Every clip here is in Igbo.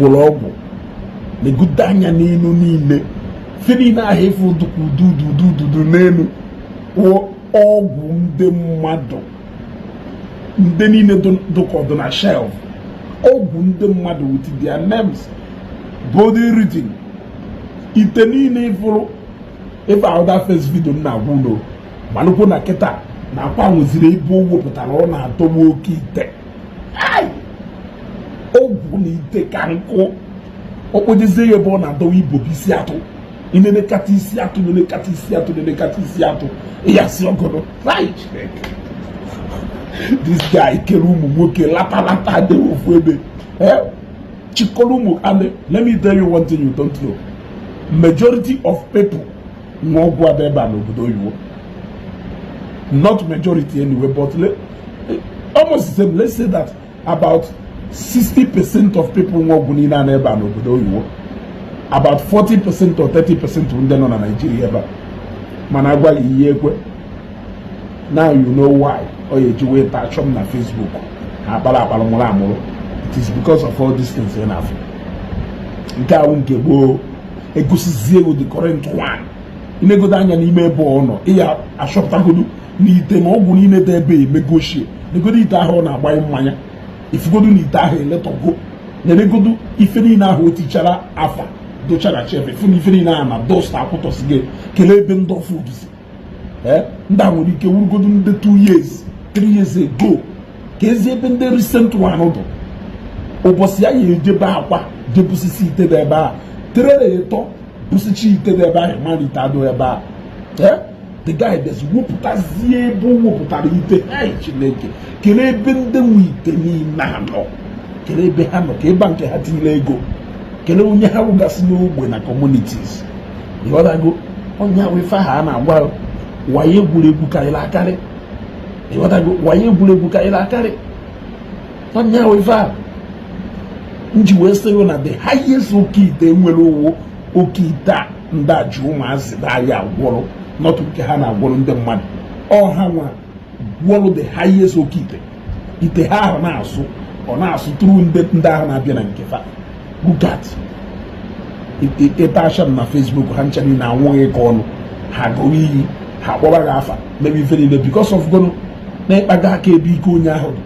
ọgwụ na-egote anya n'elu niile feri na ahụ efu dudu n'elu ọgwụ ndị mmadụ ndị niile dụkọdụ na shelf ọgwụ ndị mmadụ with their names body reading ite niile ifụrụ ife ahụda first video m na-agwa ụlọ malụkwu na kịta na akwa nweziri ebe o wepụtara ọ na-atọwa oke ite ọgwụ na ite ka nkụ okpojezie ya ebe ọ na-adọwa ibobo isi atụ inenekata isi atụ nenekata isi atụ nenekata isi atụ ịyasị ọgọdọ this guy kere ụmụ nwoke lata dị ofu ebe chịkọrọ ụmụ anị. Let me tell you one thing you don't know. Majority of people nwe ọgwụ ada ebe a n'obodo oyibo, not majority anyway, but almost the same. Let's say that about 60% of people nwe ọgwụ niile a ebe a n'obodo oyibo, about 40% or 30% ndị nọ na Nigeria ebe a mana agwa gị ihe ekwe. Now you know why ọ ya eji wee taa chọm na Facebook ha akpara nwụrụ amụrụ. It is because of all these things in Africa. Nke ahụ nke gboo egosizie the current one inegodo anya n'ime ebe ọ nọ ịya achọpụtagodo n'ite ma ọgwụ niile dị ebe emegoshie negodo ite ahụ ọ na-agbanye mmanya ifugodo na ite ahụ eletọgo na-enegodo ife niile ahụ o tichara afa dochara chef ifu na ife niile ahụ na dosta akwụtọsige kelee ebe ndị ọfụd si ndị a nwere ike wurugodo ndị 2 years 3 years ago ka ezi ebe ndị recent one dụ ụbọchị ya ya ejebe akwa jebusisi ite dị ebe a terere ịtọ busichi ite dị ebe ahụ malite adụ ebe a the guy des wepụtazie ebe o wepụtara ite Chineke kelee ebe ndị nwe ite niile anọ kelee ebe ha nọ ka ebe nke ha tinyere ego kelee onye ha wụgasị n'ogbe na communities ịghọtago onye ahụ ife ha na-agwa waye egwuregwu karịrị akarị ịghọtago waye egwuregwu karịrị akarị onye ahụ ife ha nji wee sịrị na the highest oke ite nwere owo oke ite a ndị a ji ụmụazị n'ahịa agwọrọ not nke ha na-agwọrọ ndị mmadụ ọha nwa gwọrọ the highest oke ite ha ahụ na-asụ ọ na-asụ tụrụ ndị ahụ na-abịa na nke fa bugat ete asham na Facebook ha nchara na anwụghị ka ọnụ ha gụrụ iyi ha kpọba gị afa maybe ife niile because of gụrụ na ịkpaga aka ebe ike onye ahụ dị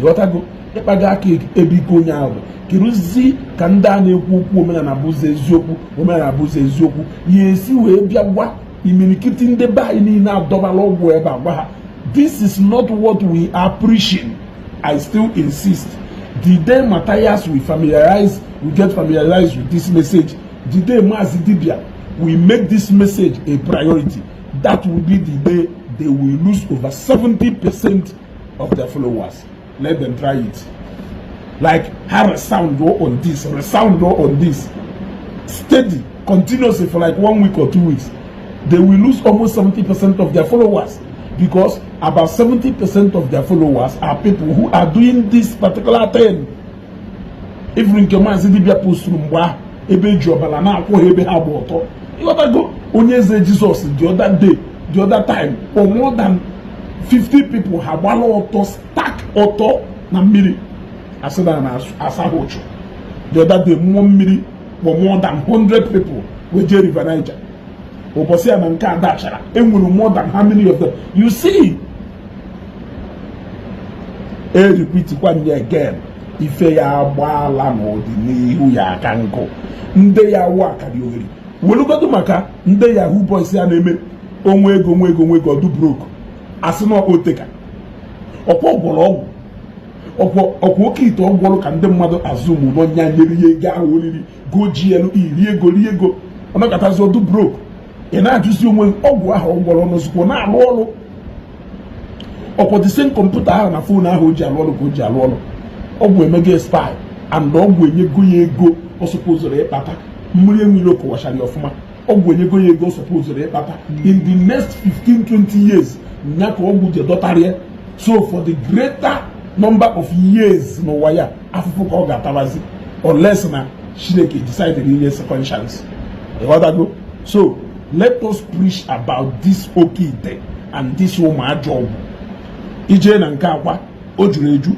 ịghọtago ịkpaga aka ebe ike onye ahụ dị keruzi ka ndị a na-ekwu okwu omenala bụzi eziokwu ya esi wee bịa gwa imirikiti ndị be anyị niile adọbala ọgwụ ebe a gwa ha this is not what we are preaching. I still insist the day Matthias we get familiarized with this message, the day Mazi Dibia we make this message a priority, that will be the day they will lose over 70% of their followers. Let them try it. Like have a sound on this, steady, continuously for like 1 week or 2 weeks. They will lose almost 70% of their followers because about 70% of their followers are people who are doing this particular thing. If you can Dibia post mgba ebe jobala na akwo ebe ha gba ọtọ. You gotta go onye ze Jesus the other day, the other time, or more than 50 people have gbala ọtọ stack ọtọ na mmiri. Asada na asahocho. The other day more than 100 people were Jerry River Niger. Obosia na nke adachara enwere more than how many of them you see. Repeat one year again. Ife ya gbala n'ọdịnihu ya aka nkụ ndị ya waka dị ogiri welugodo maka ndị Yahoo boys ya na-eme onwe ego ọdụ broke asị na oteka ọkwa ọgwọrọ ọgwụ oke ite ọgwọrọ ka ndị mmadụ azụmụ n'ọnya nyere ya ego ahụ oriri gojielu rie ego ọnọkọtazi ọdụ broke ị na-ajụzi onwe ọgwụ ahụ ọgwọrọ n'ozugbo na-alụ ọrụ ọkwa the same kọmputa ahụ na fon ahụ o ji alụ ọrụ ka o ji alụ ọrụ ọgwụ emego spy and ọgwụ enyego ya ego ọ sọpozụrụ ịkpata mmiri enwere okọwachara ọfụma ọgwụ enyego ya ego ọ sọpozụrụ ịkpata in the next 15-20 years nya ka ọgwụ ji dọtarịa so for the greater number of years n'ụwa ya afụfụ ka ọ ga-atabazi unless na Chineke decided inye second chance. Go. So let us preach about this okite and this ụmụajọ ọgwụ ije na nke akwa o juru eju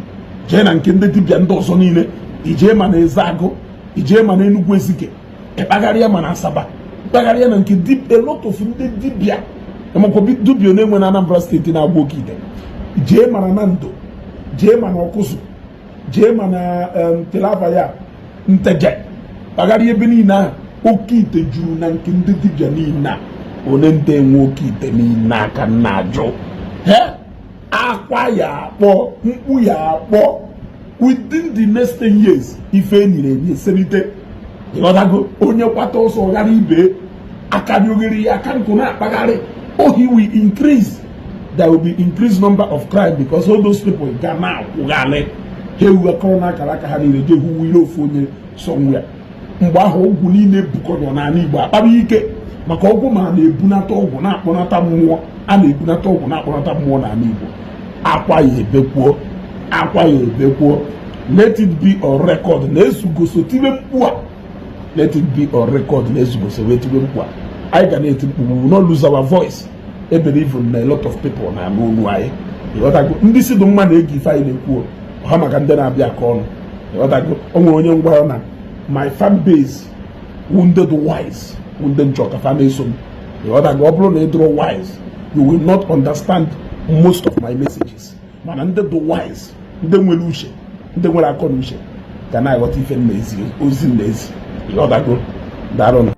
jee na nke ndị dibịa ndị ọzọ niile ije ma na eze agụ ije ma na Enugu Ezike kpagharịa ma na Asaba kpagharịa na nke a lot of ndị dibịa emakwa dibịa na-enwe na Anambra steeti na-agba oke ite jee ma na Nando jee ma na Ọkụzụ jee ma na Telava ya Nteje kpagharịa ebe niile ahụ oke ite juru na nke ndị dibịa niile a one ndị enwe oke ite niile aka nna ajụ akwa ya akpọ mkpu ya akpọ within the next 10 years ife enyere enye eselite ịghọtago onye kwata ọsọ ghara ibe aka dị oghere ya aka nkụ na-akpagharị he will increase. There will be increased number of crime because all those people ga na-akwụghalị ha ewekọrọ n'akara aka ha niile jee hụ ile ofu onye somewhere mgbe ahụ ọgwụ niile bukọrọ n'ala Igbo akpara ike maka ọgwụ ma na-ebunata ọgwụ na-akpọnata mmụọ a na-ebunata ọgwụ na-akpọnata mmụọ n'ala Igbo akwa ya ebekwuo akwa ya ebekwuo. Let it be on record na-esugoso tibe mkpu a let it be on record na-esugoso wee tibe mkpu a anyị ga na-eti mkpu we will not lose our voice. I believe in a lot of people na n'olu anyị ịghọtago ndị si dị mma na-ege ife anyị na-ekwu ọha maka ndị na-abịa ka ọnụ ịghọtago o nwere onye ngwa na my fan base wounded wise wounded nchọka fa na-eso m ịghọtago ọ bụrụ na ị dụrụ wise you will not understand most of my messages mana ndị dị wise ndị nwere uche ndị nwere akọ na uche ga na-aghọta ife m na-ezi ozi m na-ezi ịghọtago daalụ.